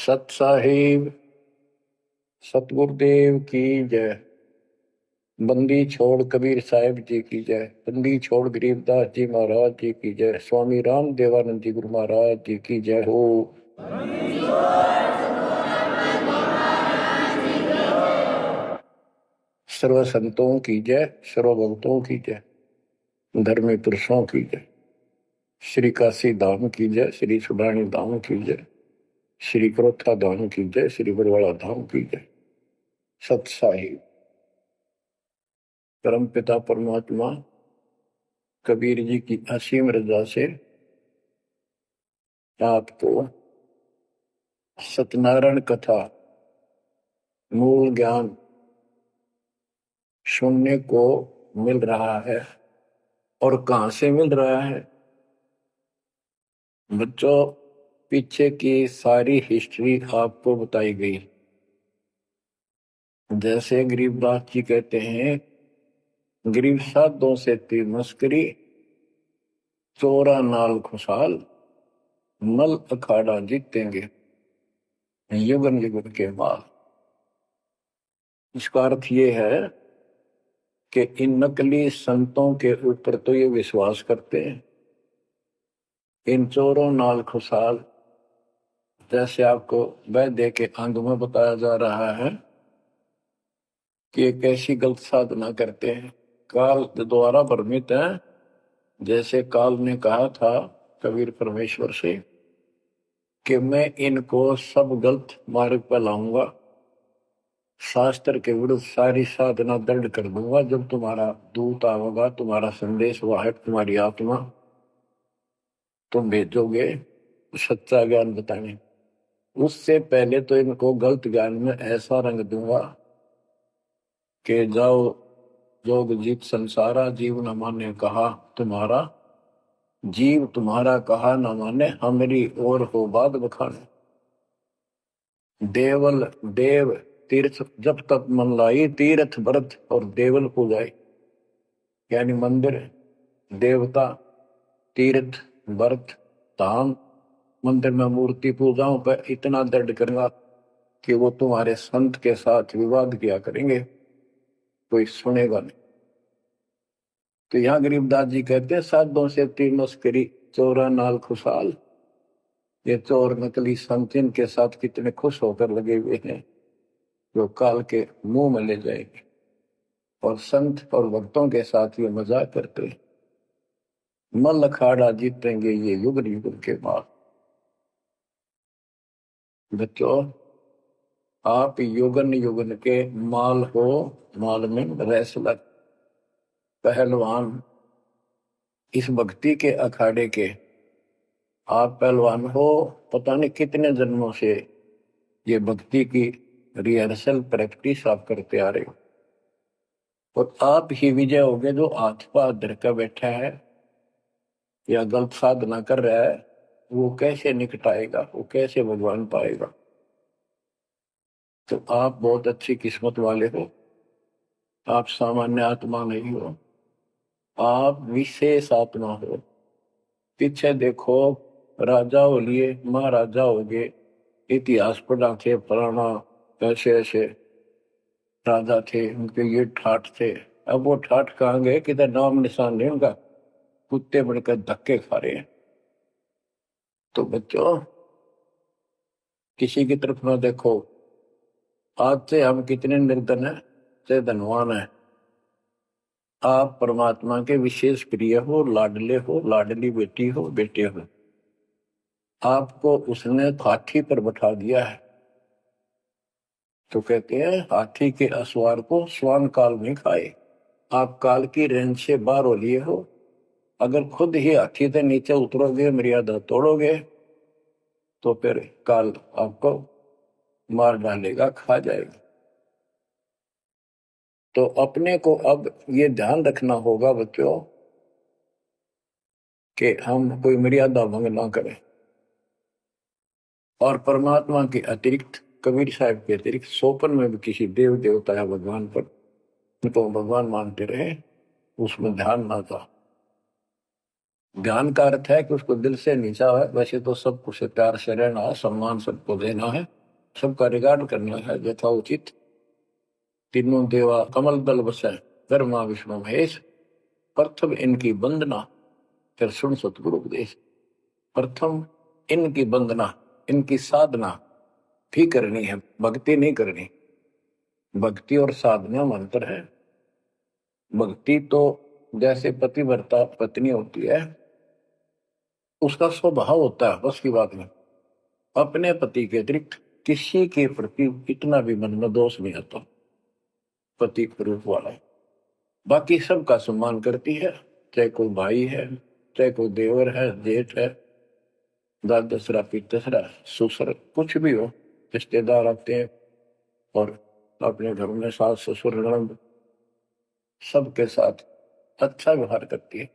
सत साहिब सतगुरुदेव की जय। बंदी छोड़ कबीर साहिब जी की जय। बंदी छोड़ गरीबदास जी महाराज जी की जय। स्वामी राम देवानंद जी गुरु महाराज जी की जय हो। सर्व संतों की जय, सर्व भक्तों की जय, धर्मी पुरुषों की जय। श्री काशी धाम की जय, श्री सुडानी धाम की जय, श्री क्रोथा धाम की जय, श्री बरवाड़ा धाम की जय। सत साहिब परम पिता परमात्मा कबीर जी की असीम रजा से आपको सत्यनारायण कथा मूल ज्ञान सुनने को मिल रहा है। और कहां से मिल रहा है बच्चों? पीछे की सारी हिस्ट्री आपको बताई गई। जैसे गरीबदास जी कहते हैं, गरीब साधों से तीर मस्करी, चोरा नाल खुशहाल, मल अखाड़ा जीतेंगे युगन युगन के माल। इसका अर्थ ये है कि इन नकली संतों के ऊपर तो ये विश्वास करते हैं, इन चोरों नाल खुशहाल, जैसे आपको वैद्य के अंग में बताया जा रहा है कि एक ऐसी गलत साधना करते हैं, काल द्वारा भ्रमित है। जैसे काल ने कहा था कबीर परमेश्वर से कि मैं इनको सब गलत मार्ग पर लाऊंगा, शास्त्र के विरुद्ध सारी साधना दृढ़ कर दूंगा। जब तुम्हारा दूत आवेगा, तुम्हारा संदेश वाहक, तुम्हारी आत्मा, तुम भेजोगे सच्चा ज्ञान बताने, उससे पहले तो इनको गलत ज्ञान में ऐसा रंग दूंगा कि जाओ जोग जीत संसारा, जीव न माने कहा तुम्हारा, जीव तुम्हारा कहा न माने, हमारी ओर हो बात बखाने। देवल देव तीर्थ जब तक मन लाई, तीर्थ व्रत और देवल पूजाई। यानी मंदिर, देवता, तीर्थ, व्रत, धाम, मंदिर में मूर्ति पूजाओं पर इतना दृढ़ करूंगा कि वो तुम्हारे संत के साथ विवाद किया करेंगे, कोई सुनेगा नहीं। तो यहाँ गरीबदास जी कहते हैं, साधों से तीर मस्करी, चोरा नाल खुशहाल। ये चोर नकली संत इनके साथ कितने खुश होकर लगे हुए हैं, जो काल के मुंह में ले जाएंगे। और संत और भक्तों के साथ ये मजाक करते हैं। मल अखाड़ा जीतेंगे ये युग युग के बाद। बच्चों, आप युगन युगन के माल हो, माल में रेसलर, पहलवान, इस भक्ति के अखाड़े के आप पहलवान हो। पता नहीं कितने जन्मों से ये भक्ति की रिहर्सल प्रैक्टिस आप करते आ रहे हो, और आप ही विजय होगे जो हाथ पा धर कर बैठा है या गलत साधना कर रहा है, वो कैसे निकटाएगा, वो कैसे भगवान पाएगा। तो आप बहुत अच्छी किस्मत वाले हो, आप सामान्य आत्मा नहीं हो, आप विशेष आत्मा हो। पीछे देखो, राजा हो लिए, महाराजा हो गए, इतिहास पढ़ा थे, पुराना ऐसे ऐसे राजा थे, उनके ये ठाठ थे। अब वो ठाठ कहाँ गए, किधर नाम निशान नहीं उनका, कुत्ते बनकर धक्के खा रहे हैं। तो बच्चों, किसी की तरफ ना देखो। आज से हम कितने निर्धन है, से धनवान है। आप परमात्मा के विशेष प्रिय हो, लाडले हो, लाडली बेटी हो, बेटे हो। आपको उसने हाथी पर बैठा दिया है। तो कहते हैं, हाथी के असवार को स्वान काल नहीं खाए। आप काल की रेंज से बाहर हो लिए हो। अगर खुद ही हाथी से नीचे उतरोगे, मर्यादा तोड़ोगे, तो फिर काल आपको मार डालेगा, खा जाएगा। तो अपने को अब ये ध्यान रखना होगा बच्चों कि हम कोई मर्यादा भंग ना करें। और परमात्मा के अतिरिक्त, कबीर साहब के अतिरिक्त सोपन में भी किसी देव देवता या भगवान पर उनको भगवान मानते रहे, उसमें ध्यान ना था। ज्ञान का अर्थ है कि उसको दिल से नीचा है, वैसे तो सब कुछ प्यार से रहना है, सम्मान सबको देना है, सबका रिगार्ड करना है यथाउचित। तीनों देवा कमल दल बसै, कर्मा विष्णु महेश, प्रथम इनकी वंदना, फिर सुन सतगुरु उपदेश। प्रथम इनकी वंदना, इनकी साधना भी करनी है, भक्ति नहीं करनी। भक्ति और साधना में अंतर है। भक्ति तो जैसे पतिव्रता पत्नी होती है, उसका स्वभाव होता है बस की बात में, अपने पति के अतिरिक्त किसी के प्रति इतना भी मन में दोष नहीं आता, पति रूप वाला है। बाकी सबका सम्मान करती है, चाहे कोई भाई है, चाहे कोई देवर है, जेठ है, दादसरा पितसरा ससुर कुछ भी हो, रिश्तेदार आते हैं और अपने घर में सास ससुर ननद सबके साथ अच्छा व्यवहार करती है,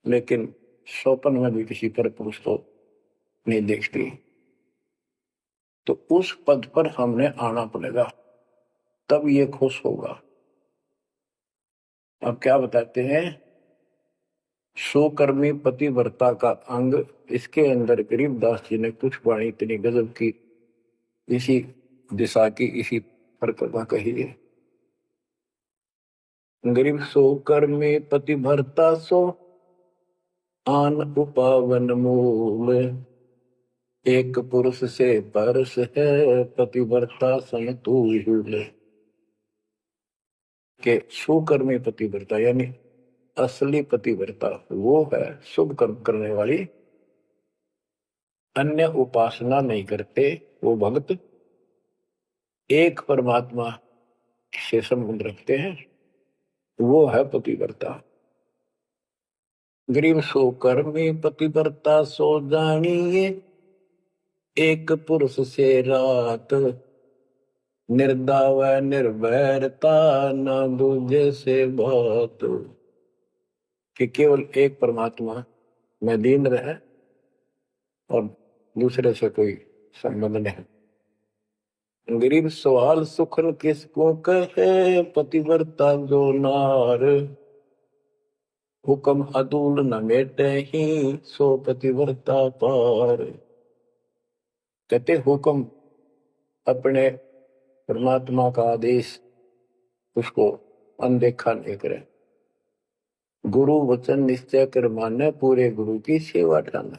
लेकिन स्वप्न में भी किसी पर पुरुष को नहीं देखती। तो उस पद पर हमने आना पड़ेगा, तब ये खुश होगा। अब क्या बताते हैं, सोकर्मी पतिव्रता का अंग, इसके अंदर गरीबदास जी ने कुछ वाणी इतनी गजब की इसी दिशा की, इसी प्रकृता कही है। गरीब सोकर्मी पतिव्रता सो आन उपावन मूल, एक पुरुष से परस है पतिव्रता समतुल। के सुकर्मी पतिव्रता यानी असली पतिव्रता वो है शुभ कर्म करने वाली, अन्य उपासना नहीं करते वो भक्त, एक परमात्मा से संबंध रखते हैं, वो है पतिव्रता। गरीब सो कर्मी पतिव्रता सो जानिए, एक पुरुष से रात, निर्दाव निर्भरता न दूजे से बात। कि केवल एक परमात्मा में लीन रहे और दूसरे से कोई संबंध नहीं। गरीब सवाल सुखन किसको कहे, पतिव्रता जो नार, हुक्म अदूल न मेटे ही सो पतिव्रता पार। कहते हुक्म अपने परमात्मा का आदेश उसको अनदेखा नहीं करे, गुरु वचन निश्चय कर माने, पूरे गुरु की सेवा ठाना।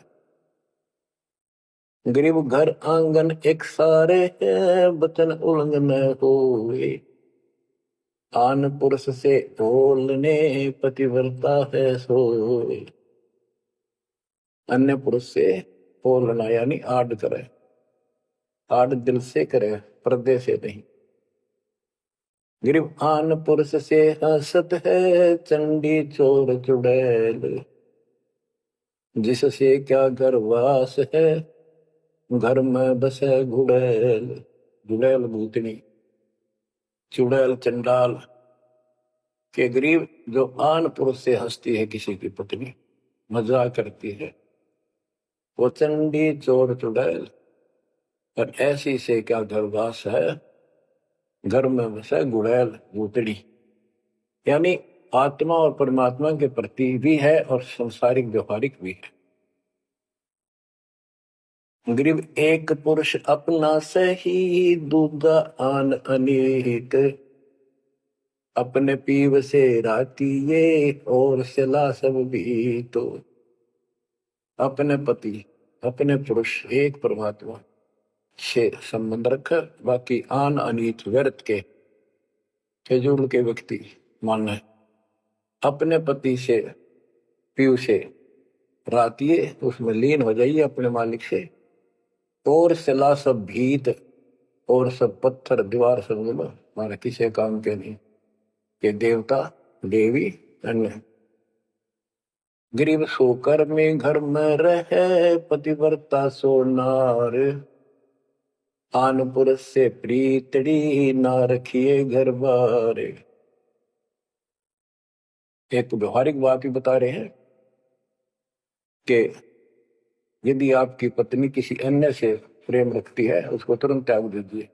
गरीब घर आंगन एक सारे है, वचन उल्लंघन होए, आन पुरुष से बोलने पतिव्रता है सोए। अन्य पुरुष से बोलना यानी आड़ करे, आड़ दिल से करे, पर्दे से नहीं। गरीब आन पुरुष से हंसत है, चंडी चोर चुड़ैल, जिससे क्या घर वास है, घर में बसे गुड़ैल। गुड़ैल भूतनी, चुड़ैल चंडाल। के गरीब जो आन पुरुष से हंसती है, किसी की पत्नी मजाक करती है, वो चंडी चोर चुड़ैल, और ऐसी से क्या घरवास है, घर में बसे गुड़ैल भूतड़ी। यानी आत्मा और परमात्मा के प्रति भी है और संसारिक व्यवहारिक भी है। गरीब एक पुरुष अपना सही, दूजा आन अनेक, अपने पीव से राती ये और सिला सब भी। तो अपने पति अपने पुरुष एक परमात्मा से संबंध रखकर, बाकी आन अनीत व्यर्थ के फिजूल के व्यक्ति माने अपने पति से पीव से रातिए, उसमें लीन हो जाइए अपने मालिक से, और सिला सब भीत, और सब पत्थर दीवार सब माने किसी काम के नहीं, ये देवता देवी अन्य। गरीब सोकर में घर में रहे, पतिव्रता सो नार, आन पुरुष से प्रीतड़ी ना रखिए घर बार। एक व्यवहारिक बात भी बता रहे हैं कि यदि आपकी पत्नी किसी अन्य से प्रेम रखती है, उसको तुरंत त्याग दीजिए,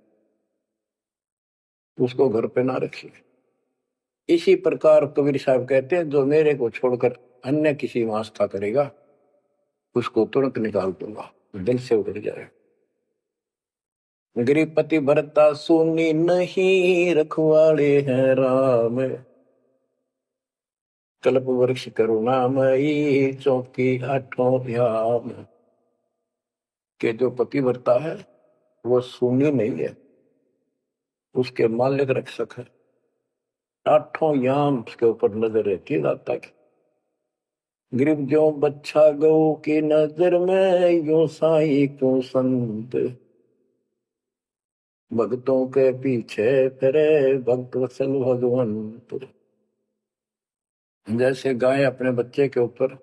उसको घर पे ना रखिए। इसी प्रकार कबीर साहब कहते हैं, जो मेरे को छोड़कर अन्य किसी में आस्था करेगा उसको तुरंत निकाल दूंगा, दिल से उतर जाए। गृहपति भरता सुनी नहीं, रखवाले हैं राम, कल्प वृक्ष करुणामयी, चौकी आठों याम। के जो पति भरता है वो सुनी नहीं है, उसके मालिक रक्षक है, आठों याम उसके ऊपर नजर रहती है दाता की। गरीब जो बच्चा गौ की नजर में, यो साई को संत, भक्तों के पीछे फिरे भक्त वत्सल भगवंत। जैसे गाय अपने बच्चे के ऊपर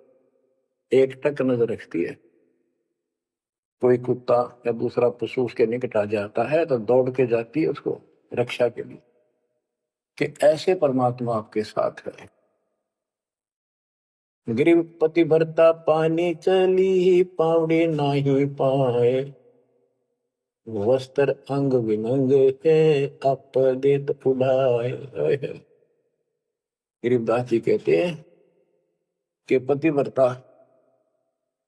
एक टक नजर रखती है, कोई कुत्ता या दूसरा पशु उसके निकट आ जाता है तो दौड़ के जाती है उसको रक्षा के लिए, कि ऐसे परमात्मा आपके साथ है। गरीब पति भरता पानी चली, पावड़ी नाही पाए, वस्त्र अंग विनंग है, आप देत उड़ाए। गरीबदास जी कहते हैं कि पतिव्रता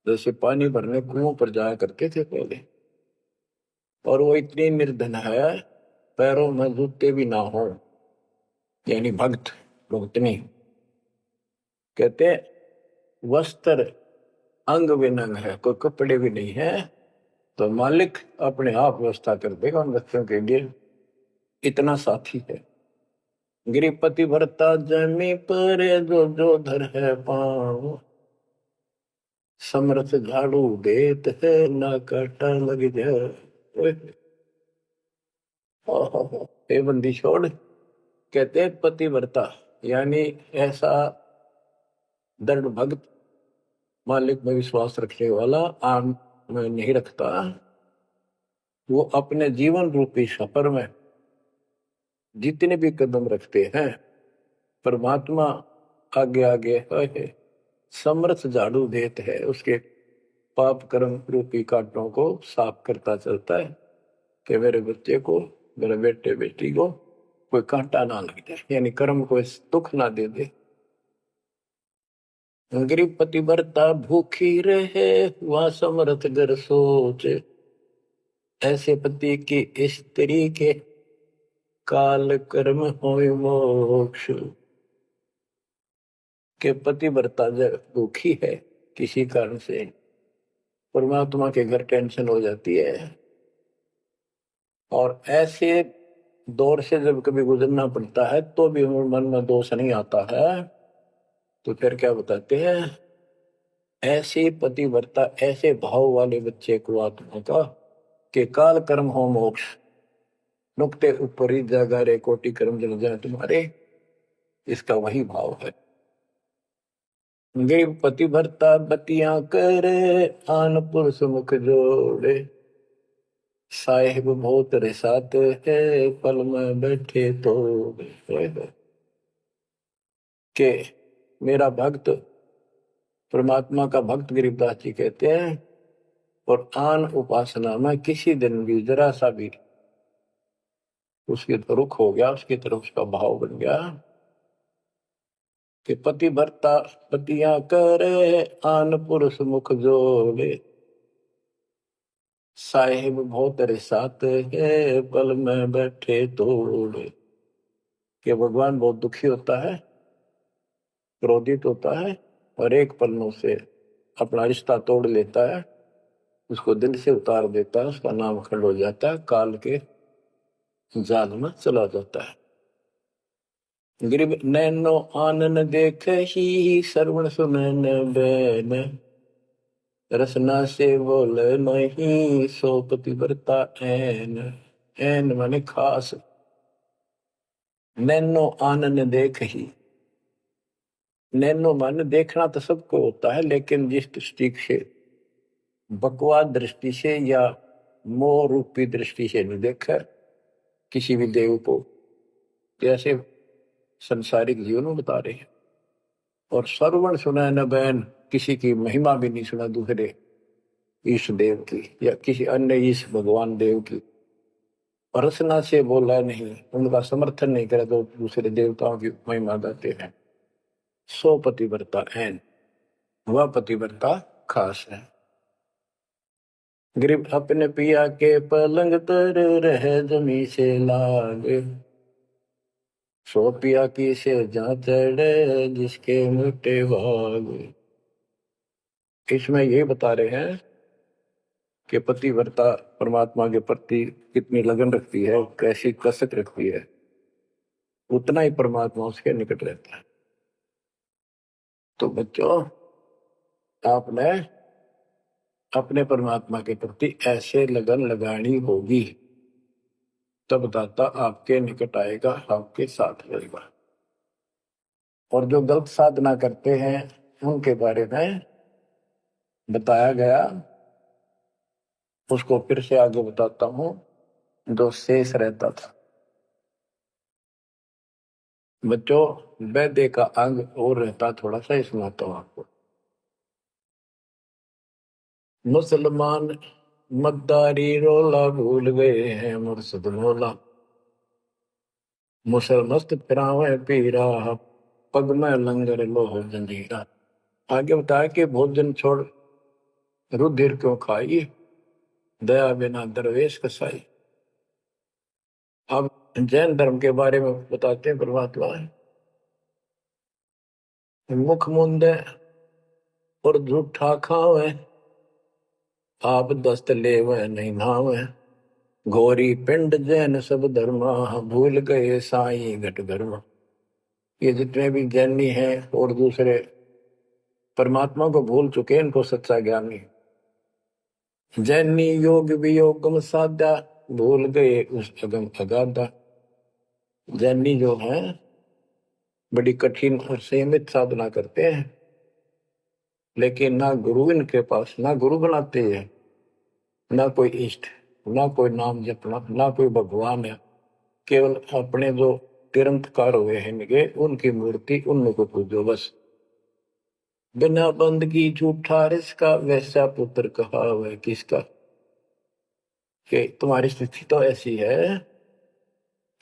जैसे पानी भरने कुओं पर जाया करते थे पहले, और वो इतनी निर्धन है पैरों में जूते भी ना हो, यानी भक्त भक्तनी। कहते वस्त्र अंग विनंग है, कोई कपड़े भी नहीं है, तो मालिक अपने आप व्यवस्था कर देगा उन बच्चों के लिए, इतना साथी है। गृहपति भरता जमी पर, जो जो धर है पाँव, समरथ झाड़ू देत है, ना काटा लग जाए। हे बंदी छोड़, कहते हैं पतिव्रता यानी ऐसा दृढ़ भक्त, मालिक में विश्वास रखने वाला, आम में नहीं रखता, वो अपने जीवन रूपी सफर में जितने भी कदम रखते हैं परमात्मा आगे आगे है, समर्थ झाड़ू देते है, उसके पाप कर्म रूपी कांटों को साफ करता चलता है, कि मेरे बच्चे को, मेरे बेटे बेटी को कोई कांटा ना लग जाए, यानी कर्म को दुख ना दे दे। गरीब पतिव्रता भूखी रहे, वह समर्थ घर सोच, ऐसे पति की स्त्री के काल कर्म होय मोक्ष। के पतिव्रता जब दुखी है किसी कारण से, परमात्मा के घर टेंशन हो जाती है, और ऐसे दौर से जब कभी गुजरना पड़ता है तो भी मन में दोष नहीं आता है, तो फिर क्या बताते हैं, ऐसे पतिव्रता ऐसे भाव वाले बच्चे को आत्मा का, के काल कर्म हो मोक्ष, नुक्ते ऊपर ही जगह रे कोटि कर्म जल जाए तुम्हारे, इसका वही भाव है। गरीब पतिव्रता बतियां करे, आन पुरुष मुख जोड़े, साहेब बहुत रिसाते है, पल में बैठे तो के मेरा भक्त, परमात्मा का भक्त गरीबदास जी कहते हैं, और आन उपासना में किसी दिन भी जरा सा भी उसकी रुख हो गया, उसकी तरफ उसका भाव बन गया, कि पतिव्रता पतियां करे, आन पुरुष मुख जोड़े, साहेब बहुत रिसाते है, पल में बैठे तोड़े। कि भगवान बहुत दुखी होता है, क्रोधित होता है, और एक पल से अपना रिश्ता तोड़ लेता है, उसको दिल से उतार देता है, उसका नाम खंड हो जाता है, काल के जाल में चला जाता है। गरीब नैनो आनन देख ही, श्रवण सुनन बैन, रसना से बोल नहीं, सो पतिव्रता ऐन। ऐन माने खास, नैनो आनन देख ही, नैनो माने देखना तो सबको होता है, लेकिन जिस दृष्टि से बकवाद दृष्टि से या मोह रूपी दृष्टि से नहीं देखा किसी भी देव को, जैसे संसारिक जीवन में बता रहे हैं। और श्रवण सुना न बैन, किसी की महिमा भी नहीं सुना दूसरे ईश देव की या किसी अन्य ईश भगवान देव की, रचना से बोला नहीं, उनका समर्थन नहीं करे तो दूसरे देवताओं की महिमा गाते हैं। सो पतिव्रता ऐन, वह पतिव्रता खास है। ग्रीब अपने पिया के पलंग तर रह जमी से लाग, सो पिया की से जा चढ़े जिसके मोटे भाग। इसमें ये बता रहे हैं कि पतिव्रता परमात्मा के प्रति कितनी लगन रखती है, कैसी कसक रखती है, उतना ही परमात्मा उसके निकट रहता है। तो बच्चों, आपने अपने परमात्मा के प्रति ऐसे लगन लगानी होगी, तब दाता आपके निकट आएगा, आपके साथ रहेगा। और जो गलत साधना करते हैं उनके बारे में बताया गया, उसको फिर से आगे बताता हूं। जो शेष रहता था बच्चों, वैद्य का अंग और रहता थोड़ा सा, इसमें आता हूं आपको। मुसलमान मद्दारी रोला भूल गए हैं मुर्शद मौला, मुसलमस्त फिरावे पीरा पग में लंगर लोह जंजीरा। आगे बताया कि भोजन छोड़ रुधिर क्यों खाई, दया बिना दरवेश कसाई। अब जैन धर्म के बारे में बताते हैं परमात्मा। मुख मुंदे और झूठा खावे, आप दस्त लेवे नहीं नावे, घोरी पिंड जैन सब धर्मा, भूल गए साई घट धर्मा। ये जितने भी जैनी हैं और दूसरे परमात्मा को भूल चुके, इनको सच्चा ज्ञान नहीं। जैनी योग वियोगम साधा, भूल गए उस अगम अगाधा। जैनी जो है बड़ी कठिन और सीमित साधना करते हैं, लेकिन ना गुरु इनके पास, ना गुरु बनाते हैं, ना कोई इष्ट, ना कोई नाम जपना, ना कोई भगवान है। केवल अपने जो तिरंतकार हुए हैं इनके, उनकी मूर्ति, उनमें को पूजो बस। बिना बंदगी झूठा रिसका, वैसा पुत्र कहा हुआ किसका। कि तुम्हारी स्थिति तो ऐसी है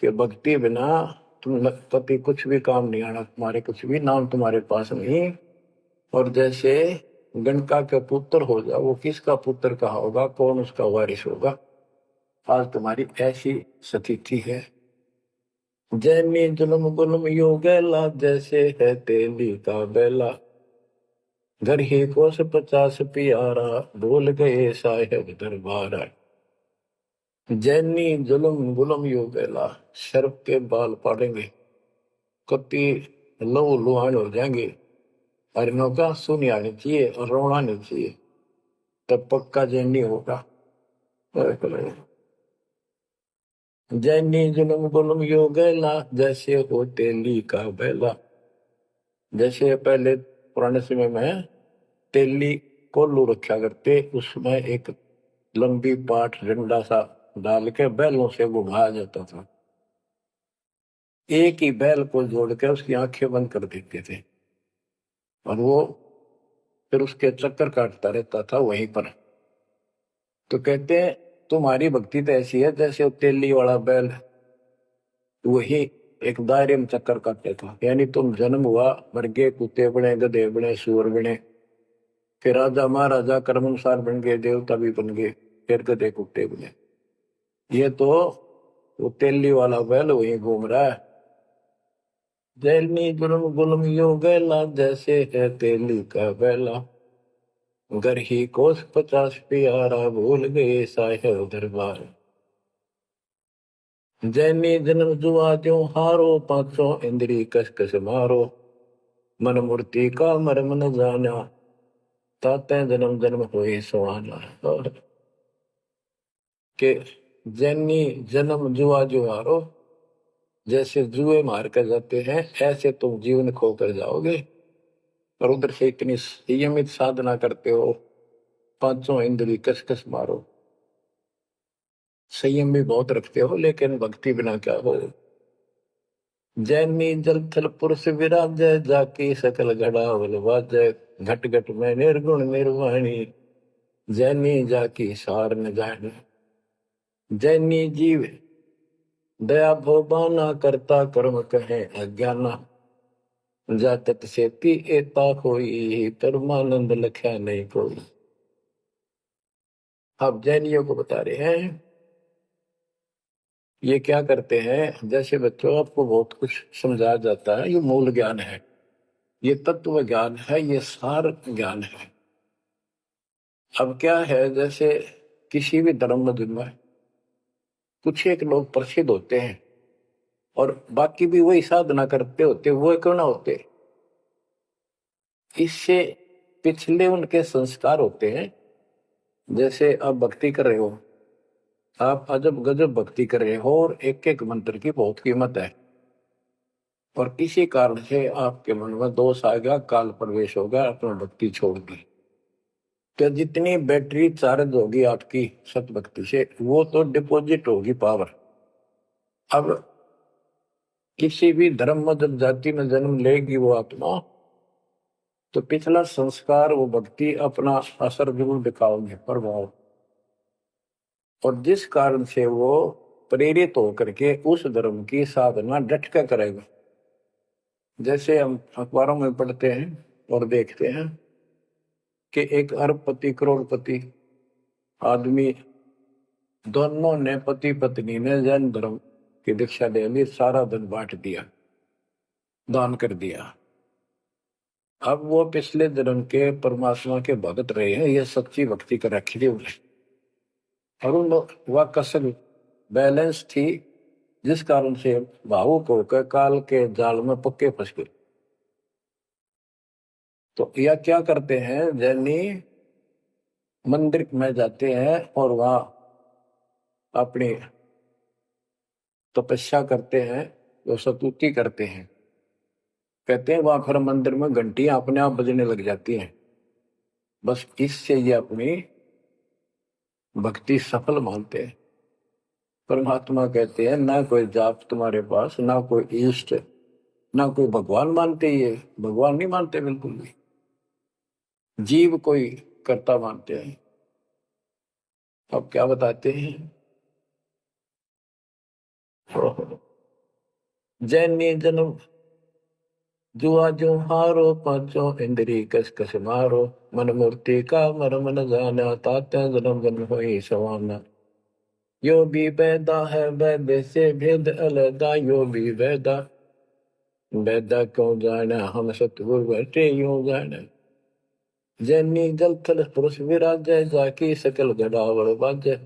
कि भक्ति बिना तुम कभी कुछ भी काम नहीं आना, तुम्हारे कुछ भी नाम तुम्हारे पास नहीं। और जैसे गणका का पुत्र हो जाओ, वो किसका पुत्र कहा होगा, कौन उसका वारिस होगा। आज तुम्हारी ऐसी स्थिति है। जैनी जुल्म गुल्म योगेला, जैसे है तेली का बेला, घर ही कोस 50 प्यारा, भूल गए साहेब दरबारा। जैनी जुल्म गुल्म योगेला, सर्प के बाल पाड़ेंगे, कति लहू लुहान हो जाएंगे, हरिनों का सुनी आनी चाहिए और रोना नहीं चाहिए, तब पक्का जैनी होगा। जैनी जुल्म गुल्म योगेला, जैसे हो तेली का बेला। जैसे पहले पुराने समय में तेली कोल्लू रखा करते, उसमें एक लंबी पाट डंडा सा डाल के बैलों से घुमाया जाता था। एक ही बैल को जोड़ के उसकी आंखें बंद कर देते थे और वो फिर उसके चक्कर काटता रहता था वहीं पर। तो कहते हैं तुम्हारी भक्ति तो ऐसी है जैसे तेली वाला बैल वही एक दायरे में चक्कर काटते था। यानी तुम जन्म हुआ, मर गए, कुत्ते बने, गधे बने, सूअर बने, फिर राजा महाराजा कर्मानुसार बन गए, देवता भी बन गए, फिर गधे कुत्ते बने। ये तो वो तेली वाला बैल वही घूम रहा है। जैनी जुल्म गुल्म योगेला, जैसे है तेली का बैला, घर ही कोस 50 प्यारा, भूल गए साहेब दरबार। जैनी जन्म जुआ त्यों हारो, 500 इंद्री कस कस मारो, मन मूर्ति का मर्म न जाना, ताते जन्म जन्म हुए सुहाना। और के जैनी जन्म जुआ जो हारो, जैसे जुए मार कर जाते हैं ऐसे तुम जीवन खो कर जाओगे। और उधर से इतनी संयमित साधना करते हो, 500 इंद्री कस कस मारो, संयम भी बहुत रखते हो, लेकिन भक्ति बिना क्या हो। जैनी जल थल पुरुष विराजय, जाकी सकल घड़ावल वाजय, घट घट में निर्गुण निर्वाणी, जैनी जाकी सार न जाने। जैनी जीव दया भोबाना करता कर्म कहे अज्ञाना, जातक सेती एता कोई, परमानंद लख्या नहीं कोई। अब जैनियों को बता रहे हैं ये क्या करते हैं। जैसे बच्चों आपको बहुत कुछ समझाया जाता है, ये मूल ज्ञान है, ये तत्व ज्ञान है, ये सार ज्ञान है। अब क्या है, जैसे किसी भी धर्म में कुछ एक लोग प्रसिद्ध होते हैं और बाकी भी वही साधना करते होते, वो क्यों ना होते, इससे पिछले उनके संस्कार होते हैं। जैसे आप भक्ति कर रहे हो, आप अजब गजब भक्ति कर रहे हो और एक एक मंत्र की बहुत कीमत है, और किसी कारण से आपके मन में दोष आ गया, काल प्रवेश हो गया, आपने भक्ति छोड़ दी, तो जितनी बैटरी चार्ज होगी आपकी सत भक्ति से, वो तो डिपॉजिट होगी पावर। अब किसी भी धर्म में जब जाति में जन्म लेगी वो आत्मा, तो पिछला संस्कार वो भक्ति अपना असर जरूर दिखाओगे, प्रभाव। और जिस कारण से वो प्रेरित होकर के उस धर्म की साधना डट कर करेगा। जैसे हम अखबारों में पढ़ते हैं और देखते हैं कि एक अरबपति करोड़पति आदमी, दोनों ने पति पत्नी ने जैन धर्म की दीक्षा ले ली, सारा धन बांट दिया, दान कर दिया। अब वो पिछले जन्म के परमात्मा के भगत रहे हैं, ये सच्ची भक्ति कर रखी थी उन्हें, और उन वह कसर बैलेंस थी, जिस कारण से भावुक होकर काल के जाल में पक्के फंस गए। तो यह क्या करते हैं, जैनी मंदिर में जाते हैं और वहां अपनी तपस्या करते हैं, जो स्तुति करते हैं, कहते हैं वहां फिर मंदिर में घंटियां अपने आप बजने लग जाती हैं। बस इससे ये अपनी भक्ति सफल मानते हैं। परमात्मा कहते हैं ना कोई जाप तुम्हारे पास, ना कोई इष्ट, ना कोई भगवान मानते, ये भगवान नहीं मानते बिल्कुल भी, जीव कोई कर्ता मानते हैं। अब क्या बताते हैं, जैनी जन्म जुआ जो हारो, पांचों इंद्री कस कस मारो, मन मूर्ति का मरम न जाना, तात्या जन्म जन्म होई सवाना। यो भी वैदा है वैद से भेद अलगा, यो भी वैदा वैदा क्यों जाना, हम सतगुरु बैठे यूं जाना। जैनी जल थल पुरुष विराजय, जाकी सकल गड़ावड़ बाजय,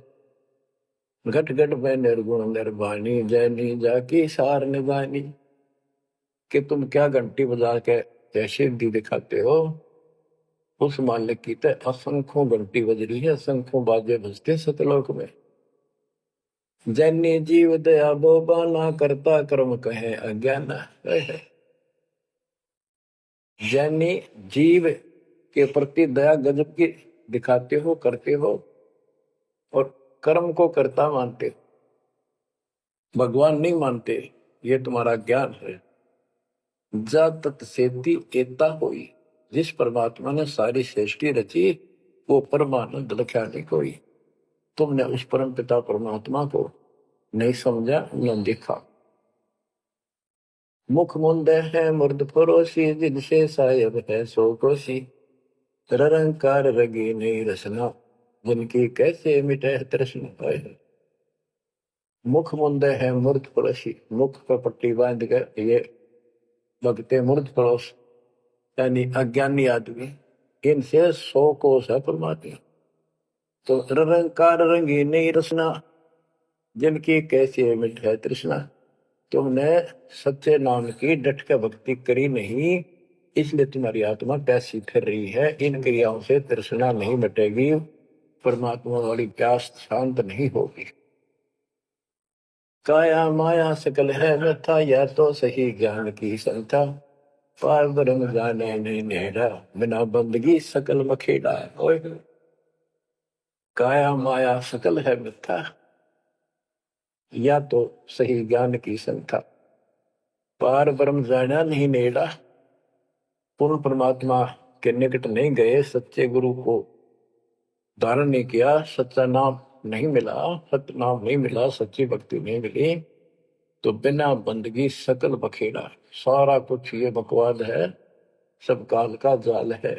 घट घट में निर्गुण निर्वाणी, जैनी जाकी सार निभानी। कि तुम क्या घंटी बजा के जैसे दी दिखाते हो, उस मालिक की तो असंख्यों घंटी बज रही है, असंख्यों बाजे बजते सतलोक में। जैनी जीव दया बोबा, ना करता कर्म कहे अज्ञाना। जैनी जीव के प्रति दया गजब की दिखाते हो, करते हो, और कर्म को कर्ता मानते हो, भगवान नहीं मानते, ये तुम्हारा ज्ञान है। जा तत् सेती एता होई, जिस परमात्मा ने सारी सृष्टि रची, वो परमानंद लख्या नहीं कोई। तुमने उस परम पिता परमात्मा को नहीं समझा, न देखा। मुख मुंदे है मुर्द परोसी, जिनसे सायब है सो कोसी, रंकार रगी नहीं रसना, जिनकी कैसे मिटे तृष्णा पाए। मुख मुंदे है मूर्ध पड़ोसी, मुख पर पट्टी बांध कर ये भगते मूर्ध पड़ोस, यानी अज्ञानी आदमी, इनसे 100 कोस है परमात्मा। तो रंकार रंगी नहीं रसना, जिनकी कैसी मिट है तृष्णा। तुमने सच्चे नाम की डट के भक्ति करी नहीं, इसलिए तुम्हारी आत्मा प्यासी फिर रही है। इन क्रियाओं से तृष्णा नहीं मिटेगी, परमात्मा वाली प्यास शांत नहीं होगी। काया माया सकल है व्यथा, या तो सही ज्ञान की संथा, पार ब्रह्म जाने नहीं नेड़ा, बिना बंदगी सकल मखेड़ा। काया माया सकल है मिथ्या, या तो सही ज्ञान की संथा, पार ब्रह्म जाना नहीं नेड़ा, पूर्ण परमात्मा के निकट नहीं गए, सच्चे गुरु को धारण नहीं किया, सच्चा नाम नहीं मिला, सत्य नाम नहीं मिला, सच्ची भक्ति नहीं मिली, तो बिना बंदगी सकल बखेड़ा। सारा कुछ ये बकवाद है, सब काल का जाल है।